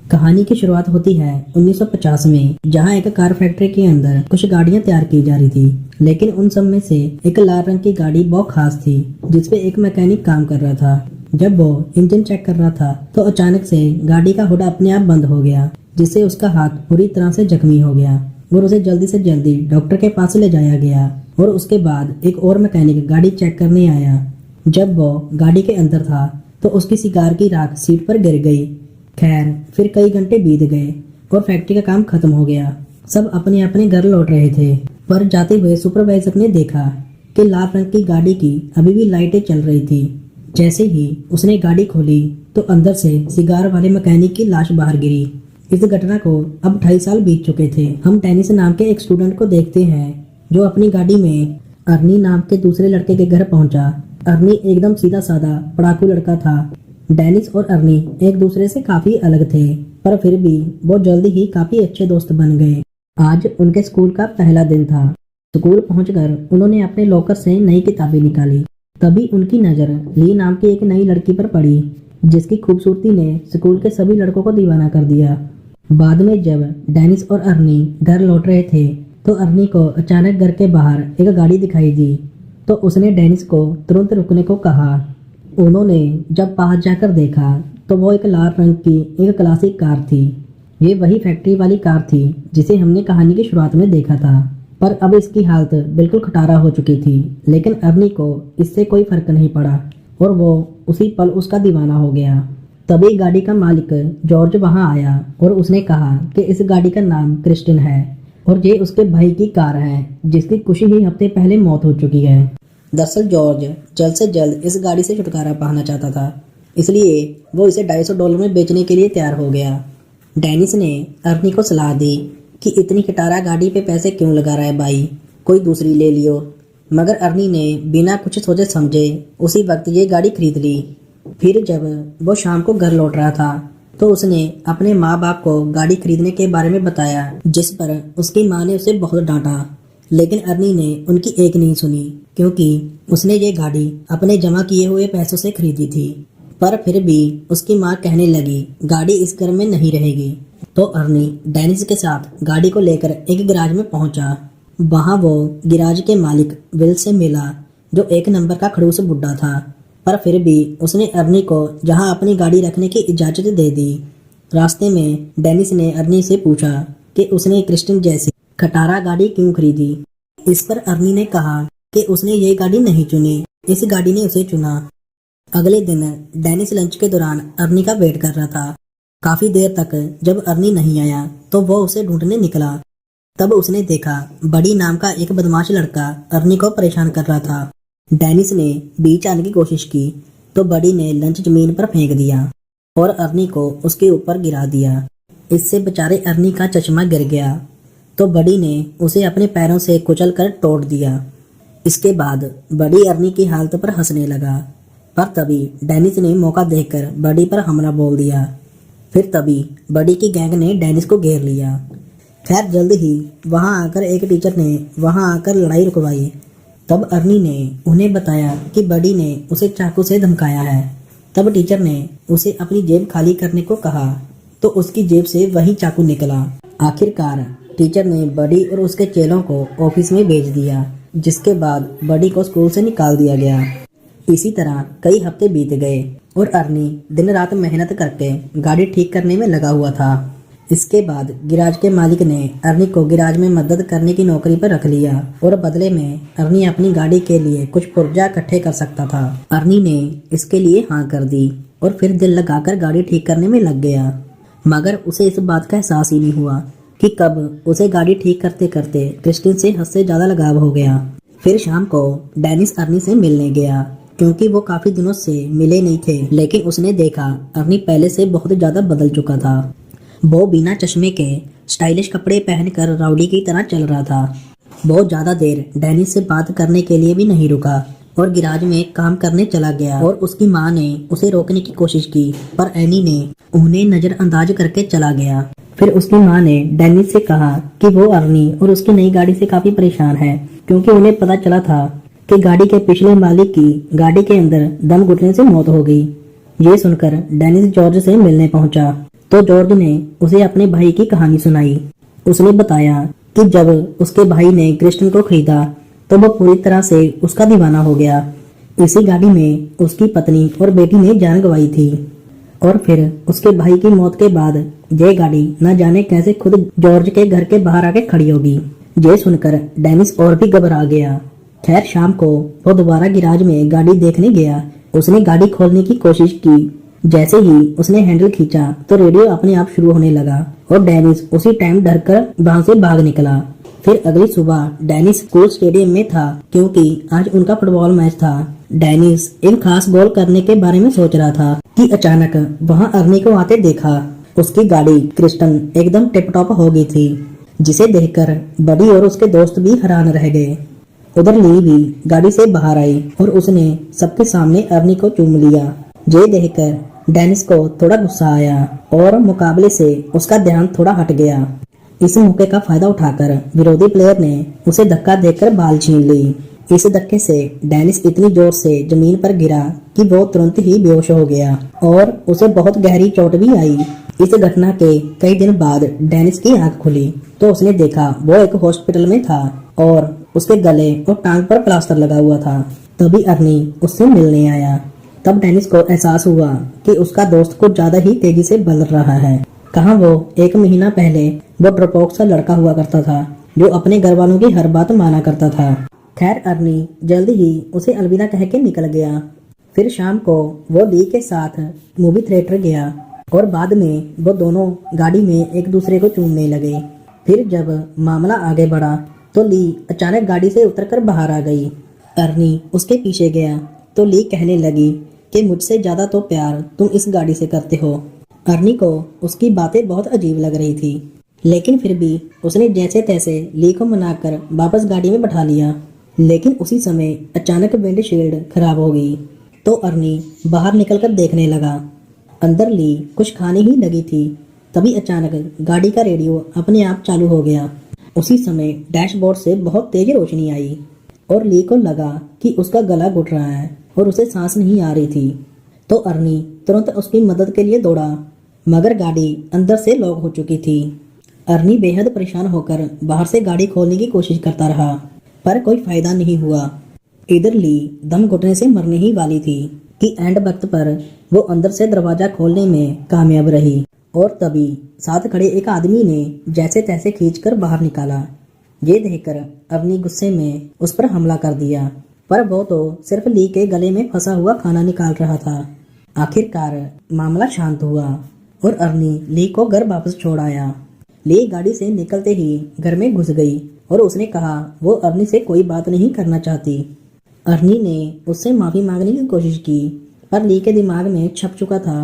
कहानी की शुरुआत होती है 1950 में, जहां एक कार फैक्ट्री के अंदर कुछ गाड़ियां तैयार की जा रही थी। लेकिन उन सब में से एक लाल रंग की गाड़ी बहुत खास थी, जिसपे एक मैकेनिक काम कर रहा था। जब वो इंजन चेक कर रहा था तो अचानक से गाड़ी का हुड अपने आप बंद हो गया, जिससे उसका हाथ पूरी तरह से जख्मी हो गया और उसे जल्दी से जल्दी डॉक्टर के पास ले जाया गया। और उसके बाद एक और मैकेनिक गाड़ी चेक करने आया। जब वो गाड़ी के अंदर था तो उसकी सिगार की राख सीट पर गिर गई। खैर, फिर कई घंटे बीत गए और फैक्ट्री का काम खत्म हो गया। सब अपने अपने घर लौट रहे थे, पर जाते हुए सुपरवाइजर ने देखा कि लाल रंग की गाड़ी की अभी भी लाइटें चल रही थी। जैसे ही उसने गाड़ी खोली तो अंदर से सिगार वाले मैकेनिक की लाश बाहर गिरी। इस घटना को अब 2.5 साल बीत चुके थे। हम टेनिस नाम के एक स्टूडेंट को देखते हैं जो अपनी गाड़ी में अर्नी नाम के दूसरे लड़के के घर पहुंचा। अर्नी एकदम सीधा साधा पढ़ाकू लड़का था। डेनिस और अर्नी एक दूसरे से काफी अलग थे, पर फिर भी वो जल्दी ही काफी अच्छे दोस्त बन गए। आज उनके स्कूल का पहला दिन था। स्कूल पहुंचकर उन्होंने अपने लॉकर से नई किताबें निकाली। तभी उनकी नजर ली नाम की एक नई लड़की पर पड़ी, जिसकी खूबसूरती ने स्कूल के सभी लड़कों को दीवाना कर दिया। बाद में जब डेनिस और अर्नी घर लौट रहे थे तो अर्नी को अचानक घर के बाहर एक गाड़ी दिखाई दी, तो उसने डेनिस को तुरंत रुकने को कहा। उन्होंने जब पास जाकर देखा तो वो एक लाल रंग की एक क्लासिक कार थी। ये वही फैक्ट्री वाली कार थी जिसे हमने कहानी की शुरुआत में देखा था, पर अब इसकी हालत बिल्कुल खटारा हो चुकी थी। लेकिन अर्नी को इससे कोई फर्क नहीं पड़ा और वो उसी पल उसका दीवाना हो गया। तभी गाड़ी का मालिक जॉर्ज वहां आया और उसने कहा कि इस गाड़ी का नाम क्रिस्टिन है और ये उसके भाई की कार है, जिसकी कुछ ही हफ्ते पहले मौत हो चुकी है। दरअसल जॉर्ज जल्द से जल्द इस गाड़ी से छुटकारा पाना चाहता था, इसलिए वो इसे $250 में बेचने के लिए तैयार हो गया। डेनिस ने अर्नी को सलाह दी कि इतनी खटारा गाड़ी पे पैसे क्यों लगा रहा है भाई, कोई दूसरी ले लियो। मगर अर्नी ने बिना कुछ सोचे समझे उसी वक्त ये गाड़ी खरीद ली। फिर जब वो शाम को घर लौट रहा था तो उसने अपने माँ बाप को गाड़ी खरीदने के बारे में बताया, जिस पर उसकी माँ ने उसे बहुत डांटा। लेकिन अर्नी ने उनकी एक नहीं सुनी, क्योंकि उसने ये गाड़ी अपने जमा किए हुए पैसों से खरीदी थी। पर फिर भी उसकी माँ कहने लगी गाड़ी इस घर में नहीं रहेगी। तो अर्नी डेनिस के साथ गाड़ी को लेकर एक गैराज में पहुंचा। वहां वो गैराज के मालिक विल से मिला, जो 1 नंबर का खड़ूस बुड्ढा था। पर फिर भी उसने अर्नी को जहां अपनी गाड़ी रखने की इजाजत दे दी। रास्ते में डेनिस ने अर्नी से पूछा कि उसने क्रिस्टिन जैसी खटारा गाड़ी क्यों खरीदी। इस पर अर्नी ने कहा कि उसने ये गाड़ी नहीं चुनी, इस गाड़ी ने उसे चुना। अगले दिन डेनिस लंच के दौरान अर्नी का वेट कर रहा था। काफी देर तक जब अर्नी नहीं आया तो वो उसे ढूंढने निकला। तब उसने देखा बड़ी नाम का एक बदमाश लड़का अर्नी को परेशान कर रहा था। डेनिस ने बीच आने की कोशिश की तो बड़ी ने लंच जमीन पर फेंक दिया और अर्नी को उसके ऊपर गिरा दिया। इससे बेचारे अर्नी का चश्मा गिर गया तो बड़ी ने उसे अपने पैरों से कुचल कर तोड़ दिया। इसके बाद बड़ी अर्नी की हालत पर हंसने लगा, पर तभी डेनिस ने मौका देखकर बड़ी पर हमला बोल दिया। फिर तभी बड़ी की गैंग ने डेनिस को घेर लिया। खैर, जल्द ही वहां आकर एक टीचर ने वहां आकर लड़ाई रुकवाई। तब अर्नी ने उन्हें बताया कि बड़ी ने उसे चाकू से धमकाया है। तब टीचर ने उसे अपनी जेब खाली करने को कहा तो उसकी जेब से वही चाकू निकला। आखिरकार टीचर ने बड़ी और उसके चेलों को ऑफिस में भेज दिया, जिसके बाद बड़ी को स्कूल से निकाल दिया गया। इसी तरह कई हफ्ते बीत गए और अर्नी दिन रात मेहनत करके गाड़ी ठीक करने में लगा हुआ था। इसके बाद गिराज के मालिक ने अर्नी को गिराज में मदद करने की नौकरी पर रख लिया और बदले में अर्नी अपनी गाड़ी के लिए कुछ पुर्जा इकट्ठे कर सकता था। अर्नी ने इसके लिए हाँ कर दी और फिर दिल लगाकर गाड़ी ठीक करने में लग गया। मगर उसे इस बात का एहसास ही नहीं हुआ कि कब उसे गाड़ी ठीक करते करते क्रिस्टिन से हद से ज्यादा लगाव हो गया। फिर शाम को डेनिस अर्नी से मिलने गया, क्योंकि वो काफी दिनों से मिले नहीं थे। लेकिन उसने देखा अर्नी पहले से बहुत ज्यादा बदल चुका था। वो बिना चश्मे के स्टाइलिश कपड़े पहनकर राउडी की तरह चल रहा था। बहुत ज्यादा देर डेनिस से बात करने के लिए भी नहीं रुका और गिराज में काम करने चला गया। और उसकी माँ ने उसे रोकने की कोशिश की, पर एनी ने उन्हें नजरअंदाज करके चला गया। फिर उसकी माँ ने डेनिस से कहा कि वो अर्नी और उसकी नई गाड़ी से काफी परेशान है, क्योंकि उन्हें पता चला था कि गाड़ी के पिछले मालिक की गाड़ी के अंदर दम घुटने से मौत हो गई। ये सुनकर डेनिस जॉर्ज से मिलने पहुंचा। तो जॉर्ज ने उसे अपने भाई की कहानी सुनाई। उसने बताया कि जब उसके भाई ने क्रिस्टन को खरीदा तो वो पूरी तरह से उसका दीवाना हो गया। इसी गाड़ी में उसकी पत्नी और बेटी ने जान गंवाई थी और फिर उसके भाई की मौत के बाद ये गाड़ी न जाने कैसे खुद जॉर्ज के घर के बाहर आके खड़ी होगी। ये सुनकर डेनिस और भी घबरा गया। खैर शाम को वो दोबारा गिराज में गाड़ी देखने गया। उसने गाड़ी खोलने की कोशिश की। जैसे ही उसने हैंडल खींचा तो रेडियो अपने आप शुरू होने लगा और डेनिस उसी टाइम डरकर वहां से भाग निकला। फिर अगली सुबह डेनिस स्कूल स्टेडियम में था क्योंकि आज उनका फुटबॉल मैच था। डेनिस एक खास गोल करने के बारे में सोच रहा था कि अचानक वहां अर्नी को आते देखा। उसकी गाड़ी क्रिस्टन एकदम टिप टॉप हो गई थी, जिसे देखकर बडी और उसके दोस्त भी हैरान रह गए। उधर ली भी गाड़ी से बाहर आई और उसने सबके सामने अर्नी को चूम लिया। ये देखकर डेनिस को थोड़ा गुस्सा आया और मुकाबले से उसका ध्यान थोड़ा हट गया। इस मौके का फायदा उठाकर विरोधी प्लेयर ने उसे धक्का देकर बाल छीन ली। इस धक्के से डेनिस इतनी जोर से जमीन पर गिरा कि वो तुरंत ही बेहोश हो गया और उसे बहुत गहरी चोट भी आई। इस घटना के कई दिन बाद डेनिस की आंख खुली तो उसने देखा वो एक हॉस्पिटल में था और उसके गले और टांग पर प्लास्टर लगा हुआ था। तभी अर्नी उससे मिलने आया। तब डेनिस को एहसास हुआ कि उसका दोस्त कुछ ज्यादा ही तेजी से बदल रहा है। कहाँ वो एक महीना पहले वो डरपोक सा लड़का हुआ करता था जो अपने घर वालों की हर बात माना करता था। खैर अर्नी जल्दी ही उसे अलविदा कह के निकल गया। फिर शाम को वो ली के साथ मूवी थिएटर गया और बाद में वो दोनों गाड़ी में एक दूसरे को चूमने लगे। फिर जब मामला आगे बढ़ा तो ली अचानक गाड़ी से उतरकर बाहर आ गई। अर्नी उसके पीछे गया तो ली कहने लगी कि मुझसे ज्यादा तो प्यार तुम इस गाड़ी से करते हो। अर्नी को उसकी बातें बहुत अजीब लग रही थी, लेकिन फिर भी उसने जैसे तैसे ली को मनाकर वापस गाड़ी में बैठा लिया। लेकिन उसी समय अचानक विंडशील्ड खराब हो गई तो अर्नी बाहर निकलकर देखने लगा। अंदर ली कुछ खाने ही लगी थी। तभी अचानक गाड़ी का रेडियो अपने आप चालू हो गया। उसी समय डैशबोर्ड से बहुत तेज रोशनी आई और ली को लगा कि उसका गला घुट रहा है और उसे सांस नहीं आ रही थी। तो अर्नी तुरंत उसकी मदद के लिए दौड़ा, मगर गाड़ी अंदर से लॉक हो चुकी थी। अर्नी बेहद परेशान होकर बाहर से गाड़ी खोलने की कोशिश करता रहा, पर कोई फायदा नहीं हुआ। इधर ली दम घुटने से मरने ही वाली थी कि एंड वक्त पर वो अंदर से दरवाजा खोलने में कामयाब रही और तभी साथ खड़े एक आदमी ने जैसे तैसे खींचकर बाहर निकाला। ये देखकर अर्नी गुस्से में उस पर हमला कर दिया, पर वो तो सिर्फ ली के गले में फंसा हुआ खाना निकाल रहा था। आखिरकार मामला शांत हुआ और अर्नी ली को घर वापस छोड़ आया। ली गाड़ी से निकलते ही घर में घुस गई और उसने कहा वो अर्नी से कोई बात नहीं करना चाहती। अर्नी ने उससे माफी मांगने की कोशिश की, पर ली के दिमाग में छप चुका था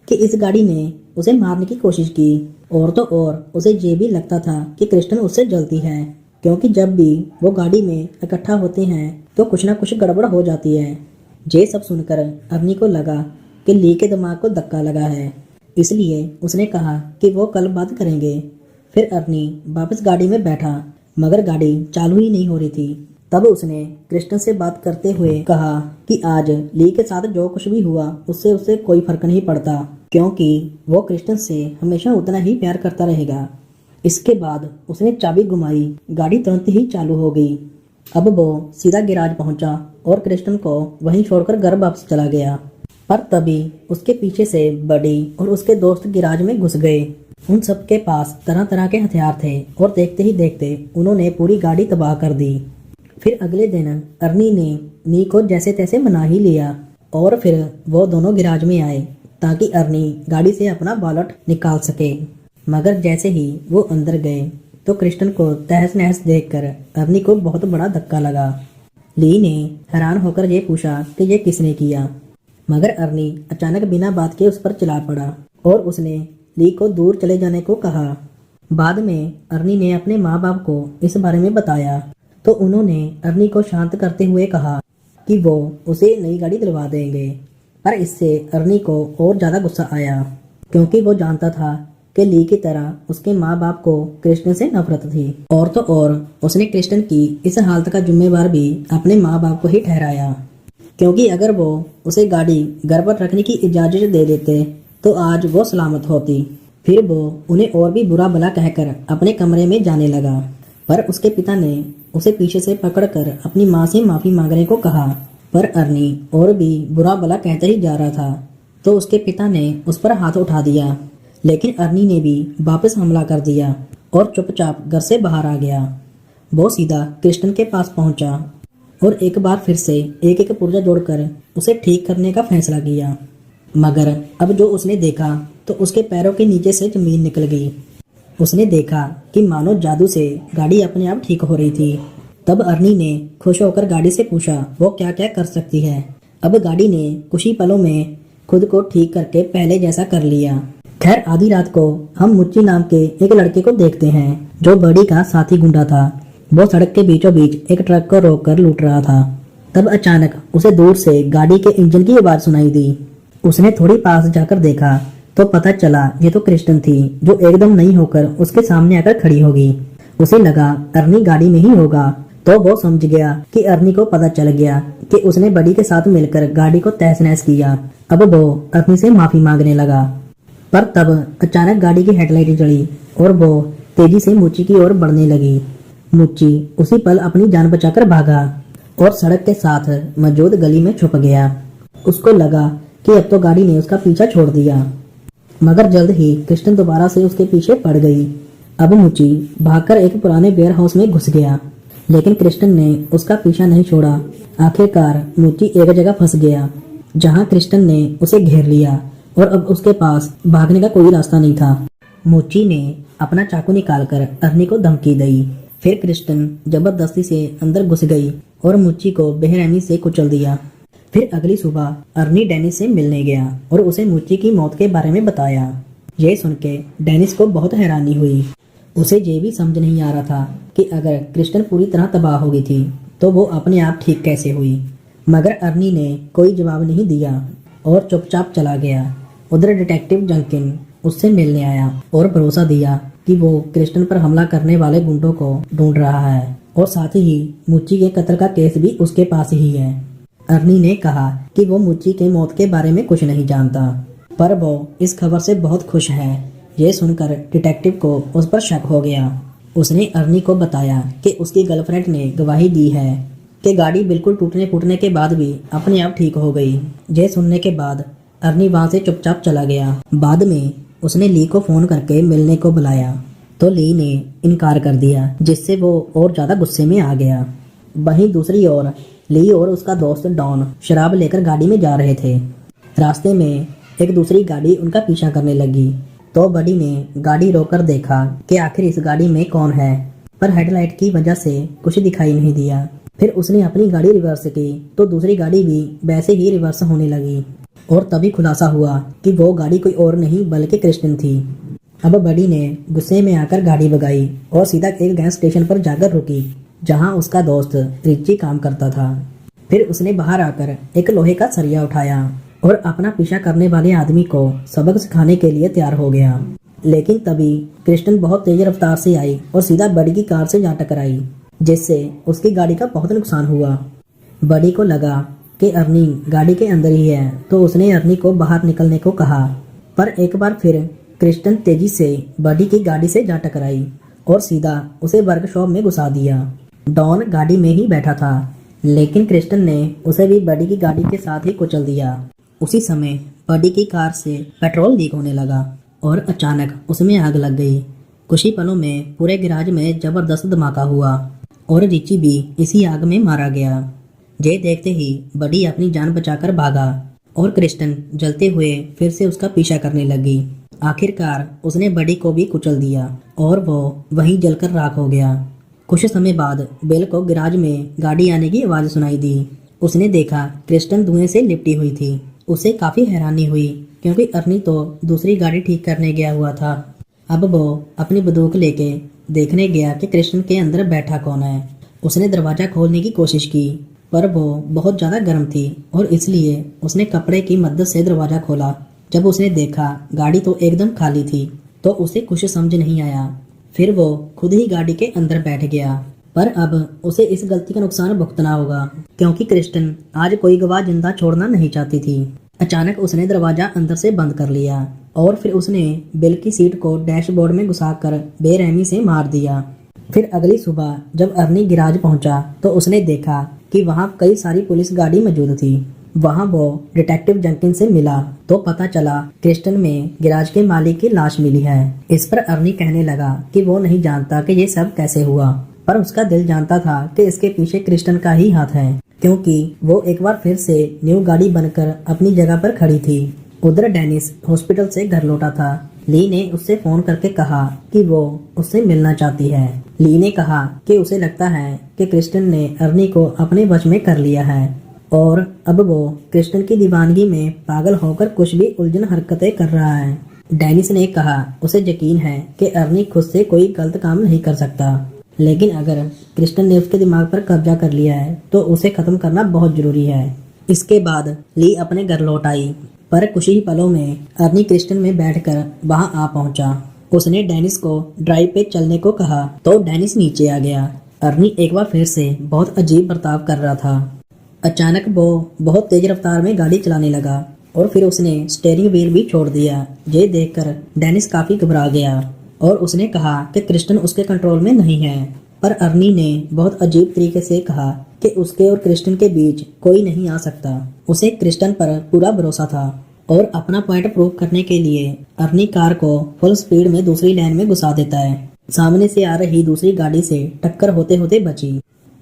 कि इस गाड़ी ने उसे मारने की कोशिश की। और तो और उसे ये भी लगता था कि क्रिस्टन उससे जलती है, क्योंकि जब भी वो गाड़ी में इकट्ठा होते हैं तो कुछ ना कुछ गड़बड़ हो जाती है। ये सब सुनकर अर्नी को लगा कि ली के दिमाग को धक्का लगा है, इसलिए उसने कहा कि वो कल बात करेंगे। फिर अर्नी वापस गाड़ी में बैठा, मगर गाड़ी चालू ही नहीं हो रही थी। तब उसने क्रिस्टन से बात करते हुए कहा कि आज ली के साथ जो कुछ भी हुआ उससे उसे कोई फर्क नहीं पड़ता, क्योंकि वो क्रिस्टन से हमेशा उतना ही प्यार करता रहेगा। इसके बाद उसने चाबी घुमाई, गाड़ी तुरंत ही चालू हो गई। अब वो सीधा गैराज पहुंचा और क्रिस्टन को वहीं छोड़कर घर वापस चला गया। पर तभी उसके पीछे से बडी और उसके दोस्त गैराज में घुस गए। उन सब के पास तरह तरह के हथियार थे और देखते ही देखते उन्होंने पूरी गाड़ी तबाह कर दी। फिर अगले दिन अर्नी ने नी को जैसे तैसे मना ही लिया और फिर वो दोनों गैराज में आए ताकि अर्नी गाड़ी से अपना वॉलेट निकाल सके। मगर जैसे ही वो अंदर गए तो क्रिस्टन को तहस नहस देखकर अर्नी को बहुत बड़ा धक्का लगा। ली ने हैरान होकर ये पूछा कि ये किसने किया, मगर अर्नी अचानक बिना बात के उस पर चिल्ला पड़ा और उसने ली को दूर चले जाने को कहा। बाद में अर्नी ने अपने माँ बाप को इस बारे में बताया तो उन्होंने अर्नी को शांत करते हुए कहा कि वो उसे नई गाड़ी दिलवा देंगे। पर इससे अर्नी को और ज्यादा गुस्सा आया, क्योंकि वो जानता था कि ली की तरह उसके माँ बाप को क्रिस्टन से नफरत थी। और तो और उसने क्रिस्टन की इस हालत का जिम्मेवार भी अपने माँ बाप को ही ठहराया, क्योंकि अगर वो उसे गाड़ी घर पर रखने की इजाजत दे देते तो आज वो सलामत होती। फिर वो उन्हें और भी बुरा भला कहकर अपने कमरे में जाने लगा। पर उसके पिता ने उसे पीछे से पकड़कर अपनी माँ से माफी मांगने को कहा। पर अर्नी और भी बुरा भला कहता ही जा रहा था, तो उसके पिता ने उस पर हाथ उठा दिया। लेकिन अर्नी ने भी वापस हमला कर दिया और चुपचाप घर से बाहर आ गया। वो सीधा क्रिस्टन के पास पहुंचा और एक बार फिर से एक एक पुर्जा जोड़कर उसे ठीक करने का फैसला किया। मगर अब जो उसने देखा तो उसके पैरों के नीचे से जमीन निकल गई। उसने देखा कि मानो जादू से गाड़ी अपने आप ठीक हो रही थी। तब अर्नी ने खुश होकर गाड़ी से पूछा वो क्या क्या कर सकती है। अब गाड़ी ने कुछ ही पलों में खुद को ठीक करके पहले जैसा कर लिया। खैर आधी रात को हम मुच्ची नाम के एक लड़के को देखते हैं जो बड़ी का साथी गुंडा था। वो सड़क के बीचों बीच एक ट्रक को रोककर लूट रहा था। तब अचानक उसे दूर से गाड़ी के इंजन की आवाज सुनाई दी। उसने थोड़ी पास जाकर देखा तो पता चला ये तो क्रिस्टन थी जो एकदम नहीं होकर उसके सामने आकर खड़ी होगी। उसे लगा अर्नी गाड़ी में ही होगा, तो वो समझ गया कि अर्नी को पता चल गया कि उसने बड़ी के साथ मिलकर गाड़ी को तहस नहस किया। अब वो अर्नी से माफी मांगने लगा। पर तब अचानक गाड़ी की हेडलाइट जली और वो तेजी से मुच्ची की ओर बढ़ने लगी। मुच्ची उसी पल अपनी जान बचाकर भागा और सड़क के साथ मौजूद गली में छुप गया। उसको लगा कि अब तो गाड़ी ने उसका पीछा छोड़ दिया, मगर जल्द ही क्रिस्टन दोबारा से उसके पीछे पड़ गई। अब मुच्ची भागकर एक पुराने वेयर हाउस में घुस गया, लेकिन क्रिस्टन ने उसका पीछा नहीं छोड़ा। आखिरकार मुच्ची एक जगह फंस गया जहां क्रिस्टन ने उसे घेर लिया और अब उसके पास भागने का कोई रास्ता नहीं था। मुच्ची ने अपना चाकू निकालकर अर्नी को धमकी दी। फिर क्रिस्टन जबरदस्ती से अंदर घुस गई और मुच्ची को बेरहमी से कुचल दिया। फिर अगली सुबह अर्नी डेनिस से मिलने गया और उसे मुच्ची की मौत के बारे में बताया। ये सुन के डेनिस को बहुत हैरानी हुई। उसे ये भी समझ नहीं आ रहा था कि अगर क्रिस्टन पूरी तरह तबाह हो गई थी तो वो अपने आप ठीक कैसे हुई। मगर अर्नी ने कोई जवाब नहीं दिया और चुपचाप चला गया। उधर डिटेक्टिव जंकिन उससे मिलने आया और भरोसा दिया कि वो क्रिस्टन पर हमला करने वाले गुंडों को ढूंढ रहा है और साथ ही मुच्ची के कत्ल का केस भी उसके पास ही है। अर्नी ने कहा कि वो मुच्ची के मौत के बारे में कुछ नहीं जानता, पर वो इस खबर से बहुत खुश है। ये सुनकर डिटेक्टिव को उस पर शक हो गया। उसने अर्नी को बताया कि उसकी गर्लफ्रेंड ने गवाही दी है कि गाड़ी बिल्कुल टूटने फूटने के बाद भी अपने आप ठीक हो गई। ये सुनने के बाद अर्नी वहां से चुपचाप चला गया। बाद में उसने ली को फोन करके मिलने को बुलाया तो ली ने इनकार कर दिया, जिससे वो और ज्यादा गुस्से में आ गया। वहीं दूसरी ओर ली और उसका दोस्त डॉन शराब लेकर गाड़ी में जा रहे थे। रास्ते में एक दूसरी गाड़ी उनका पीछा करने लगी तो बड़ी ने गाड़ी रोककर देखा कि आखिर इस गाड़ी में कौन है, पर हेडलाइट की वजह से कुछ दिखाई नहीं दिया। फिर उसने अपनी गाड़ी रिवर्स की तो दूसरी गाड़ी भी वैसे ही रिवर्स होने लगी और तभी खुलासा हुआ कि वो गाड़ी कोई और नहीं बल्कि क्रिस्टन थी। अब बड़ी ने गुस्से में आकर गाड़ी भगाई और सीधा एक गैस स्टेशन पर जाकर रुकी जहां उसका दोस्त रिची काम करता था। फिर उसने बाहर आकर एक लोहे का सरिया उठाया और अपना पीछा करने वाले आदमी को सबक सिखाने के लिए तैयार हो गया। लेकिन तभी क्रिस्टन बहुत तेज रफ्तार से आई और सीधा बड़ी की कार से जा टकराई, जिससे उसकी गाड़ी का बहुत नुकसान हुआ। बड़ी को लगा कि अर्नी गाड़ी के अंदर ही है तो उसने अर्नी को बाहर निकलने को कहा, पर एक बार फिर क्रिस्टन तेजी से बड़ी की गाड़ी से जा टकराई और सीधा उसे वर्कशॉप में घुसा दिया। डॉन गाड़ी में ही बैठा था, लेकिन क्रिस्टन ने उसे भी बड़ी की गाड़ी के साथ ही कुचल दिया। उसी समय बड़ी की कार से पेट्रोल लीक होने लगा और अचानक उसमें आग लग गई। कुछ ही पलों में पूरे गैराज में जबरदस्त धमाका हुआ और रिची भी इसी आग में मारा गया। ये देखते ही बड़ी अपनी जान बचाकर भागा और क्रिस्टन जलते हुए फिर से उसका पीछा करने लगी। आखिरकार उसने बड़ी को भी कुचल दिया और वो वहीं जलकर राख हो गया। कुछ समय बाद बेल को गैराज में गाड़ी आने की आवाज सुनाई दी। उसने देखा क्रिस्टन धुएं से लिपटी हुई थी। उसे काफी हैरानी हुई क्योंकि अर्नी तो दूसरी गाड़ी ठीक करने गया हुआ था। अब वो अपनी बंदूक लेके देखने गया कि क्रिस्टन के अंदर बैठा कौन है। उसने दरवाजा खोलने की कोशिश की, पर वो बहुत ज्यादा गर्म थी और इसलिए उसने कपड़े की मदद से दरवाजा खोला। जब उसने देखा गाड़ी तो एकदम खाली थी तो उसे कुछ समझ नहीं आया। फिर वो खुद ही गाड़ी के अंदर बैठ गया, पर अब उसे इस गलती का नुकसान भुगतना होगा क्योंकि क्रिस्टन आज कोई गवाह जिंदा छोड़ना नहीं चाहती थी। अचानक उसने दरवाजा अंदर से बंद कर लिया और फिर उसने बिल की सीट को डैशबोर्ड में घुसाकर बेरहमी से मार दिया। फिर अगली सुबह जब अर्नी गिराज पहुंचा तो उसने देखा कि वहां कई सारी पुलिस गाड़ी मौजूद थी। वहां वो डिटेक्टिव जंकिन से मिला तो पता चला क्रिस्टन में गिराज के मालिक की लाश मिली है। इस पर अर्नी कहने लगा कि वो नहीं जानता कि ये सब कैसे हुआ, पर उसका दिल जानता था कि इसके पीछे क्रिस्टन का ही हाथ है, क्योंकि वो एक बार फिर से न्यू गाड़ी बनकर अपनी जगह पर खड़ी थी। उधर डेनिस हॉस्पिटल से घर लौटा था। ली ने उससे फोन करके कहा कि वो उससे मिलना चाहती है। ली ने कहा कि उसे लगता है कि क्रिस्टन ने अर्नी को अपने वश में कर लिया है और अब वो क्रिस्टन की दीवानगी में पागल होकर कुछ भी उलझन हरकतें कर रहा है। डेनिस ने कहा उसे यकीन है कि अर्नी खुद से कोई गलत काम नहीं कर सकता, लेकिन अगर क्रिस्टन ने उसके दिमाग पर कब्जा कर लिया है तो उसे खत्म करना बहुत जरूरी है। इसके बाद ली अपने घर लौट आई, पर कुछ ही पलों में अर्नी क्रिस्टन में बैठकर वहां आ पहुंचा। उसने डेनिस को ड्राइव पे चलने को कहा तो डेनिस नीचे आ गया। अर्नी एक बार फिर से बहुत अजीब बर्ताव कर रहा था। अचानक वो बहुत तेज रफ्तार में गाड़ी चलाने लगा और फिर उसने स्टीयरिंग व्हील भी छोड़ दिया। ये देखकर डेनिस काफी घबरा गया और उसने कहा कि क्रिस्टन उसके कंट्रोल में नहीं है। पर अर्नी ने बहुत अजीब तरीके से कहा कि उसके और क्रिस्टन के बीच कोई नहीं आ सकता। उसे क्रिस्टन पर पूरा भरोसा था और अपना पॉइंट प्रूव करने के लिए अर्नी कार को फुल स्पीड में दूसरी लाइन में घुसा देता है। सामने से आ रही दूसरी गाड़ी से टक्कर होते होते बची।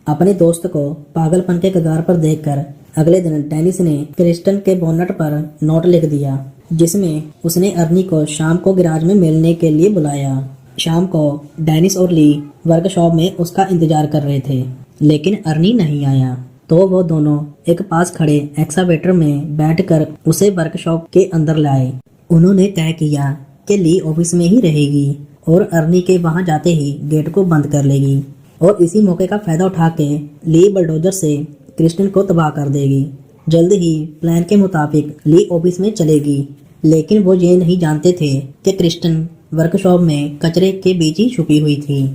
अपने दोस्त को पागलपन के कगार पर देखकर अगले दिन डेनिस ने क्रिस्टन के बोनट पर नोट लिख दिया, जिसमें उसने अर्नी को शाम को गैराज में मिलने के लिए बुलाया। शाम को डेनिस और ली वर्कशॉप में उसका इंतजार कर रहे थे, लेकिन अर्नी नहीं आया। तो वो दोनों एक पास खड़े एक्सावेटर में बैठकर उसे वर्कशॉप के अंदर लाए। उन्होंने तय किया कि ली ऑफिस में ही रहेगी और अर्नी के वहां जाते ही गेट को बंद कर लेगी और इसी मौके का फायदा उठा के ली बलडोजर से क्रिस्टन को तबाह कर देगी। जल्द ही प्लान के मुताबिक ली ऑफिस में चलेगी, लेकिन वो ये नहीं जानते थे कि क्रिस्टन वर्कशॉप में कचरे के बीच ही छुपी हुई थी।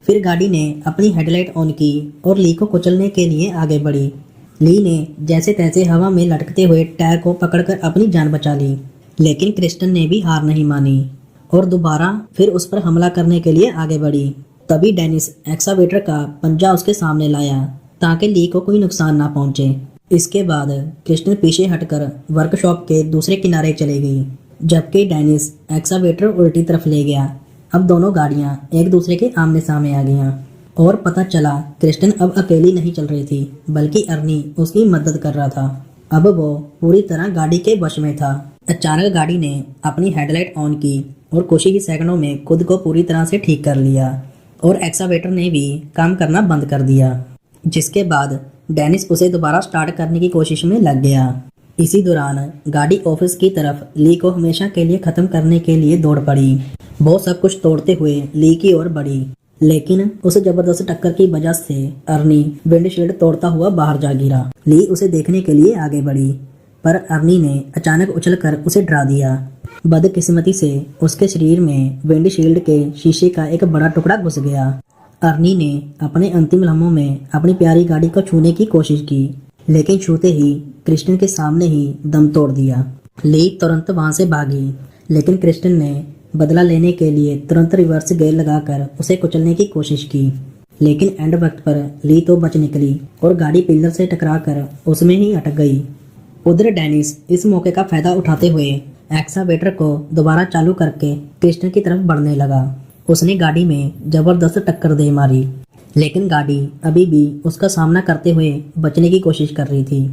फिर गाड़ी ने अपनी हेडलाइट ऑन की और ली को कुचलने के लिए आगे बढ़ी। ली ने जैसे तैसे हवा में लटकते हुए टायर को पकड़कर अपनी जान बचा ली, लेकिन क्रिस्टन ने भी हार नहीं मानी और दोबारा फिर उस पर हमला करने के लिए आगे बढ़ी। तभी डेनिस एक्सावेटर का पंजा उसके सामने लाया ताकि ली को कोई नुकसान ना पहुंचे। इसके बाद क्रिस्टन पीछे हटकर वर्कशॉप के दूसरे किनारे चले गई, जबकि डेनिस एक्सावेटर उल्टी तरफ ले गया। अब दोनों गाड़ियां एक दूसरे के आमने सामने आ गईं और पता चला क्रिस्टन अब अकेली नहीं चल रही थी, बल्कि अर्नी उसकी मदद कर रहा था। अब वो पूरी तरह गाड़ी के वश में था। अचानक गाड़ी ने अपनी हेडलाइट ऑन की और कुछ ही सेकंडों में खुद को पूरी तरह से ठीक कर लिया और एक्सावेटर ने भी काम करना बंद कर दिया, जिसके बाद डेनिस उसे दोबारा स्टार्ट करने की कोशिश में लग गया। इसी दौरान गाड़ी ऑफिस की तरफ ली को हमेशा के लिए खत्म करने के लिए दौड़ पड़ी। वो सब कुछ तोड़ते हुए ली की ओर बढ़ी, लेकिन उस जबरदस्त टक्कर की वजह से अर्नी विंडशील्ड तोड़ता हुआ बाहर जा गिरा। ली उसे देखने के लिए आगे बढ़ी, पर अर्नी ने अचानक उछलकर उसे डरा दिया। बदकिस्मती से उसके शरीर में विंडशील्ड के शीशे का एक बड़ा टुकड़ा घुस गया। अर्नी ने अपने अंतिम लम्हों में अपनी प्यारी गाड़ी को छूने की कोशिश की, लेकिन छूते ही क्रिस्टन के सामने ही दम तोड़ दिया। ली तुरंत वहां से भागी, लेकिन क्रिस्टन ने बदला लेने के लिए तुरंत रिवर्स गियर लगाकर उसे कुचलने की कोशिश की, लेकिन एंड वक्त पर ली तो बच निकली और गाड़ी पिलर से टकराकर उसमें ही अटक गई। उधर डेनिस इस मौके का फायदा उठाते हुए एक्सावेटर को दोबारा चालू करके क्रिस्टन की तरफ बढ़ने लगा। उसने गाड़ी में जबरदस्त टक्कर दे मारी, लेकिन गाड़ी अभी भी उसका सामना करते हुए बचने की कोशिश कर रही थी।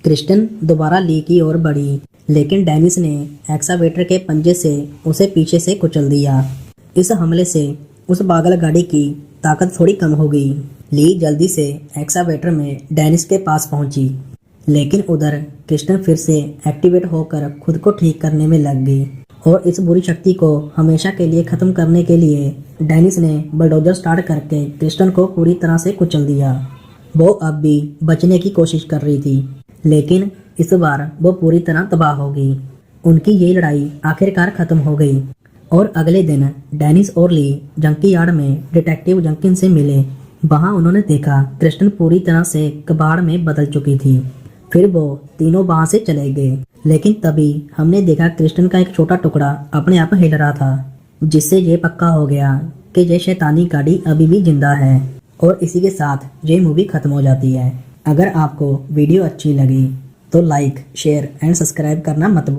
क्रिस्टन दोबारा ली की ओर बढ़ी, लेकिन डेनिस ने एक्सावेटर के पंजे से उसे पीछे से कुचल दिया। इस हमले से उस पागल गाड़ी की ताकत थोड़ी कम हो गई। ली जल्दी से एक्सावेटर में डेनिस के पास पहुंची, लेकिन उधर क्रिस्टन फिर से एक्टिवेट होकर खुद को ठीक करने में लग गई और इस बुरी शक्ति को हमेशा के लिए खत्म करने के लिए डेनिस ने बलडोजर स्टार्ट करके क्रिस्टन को पूरी तरह से कुचल दिया। वो अब भी बचने की कोशिश कर रही थी, लेकिन इस बार वो पूरी तरह तबाह हो गई। उनकी ये लड़ाई आखिरकार खत्म हो गई और अगले दिन डेनिस और ली जंकी यार्ड में डिटेक्टिव जंकिन से मिले। वहां उन्होंने देखा क्रिस्टन पूरी तरह से कबाड़ में बदल चुकी थी। फिर वो तीनों वहां से चले गए, लेकिन तभी हमने देखा क्रिस्टन का एक छोटा टुकड़ा अपने आप हिल रहा था, जिससे ये पक्का हो गया कि ये शैतानी गाड़ी अभी भी जिंदा है। और इसी के साथ ये मूवी खत्म हो जाती है। अगर आपको वीडियो अच्छी लगी तो लाइक, शेयर एंड सब्सक्राइब करना मत भूलिए।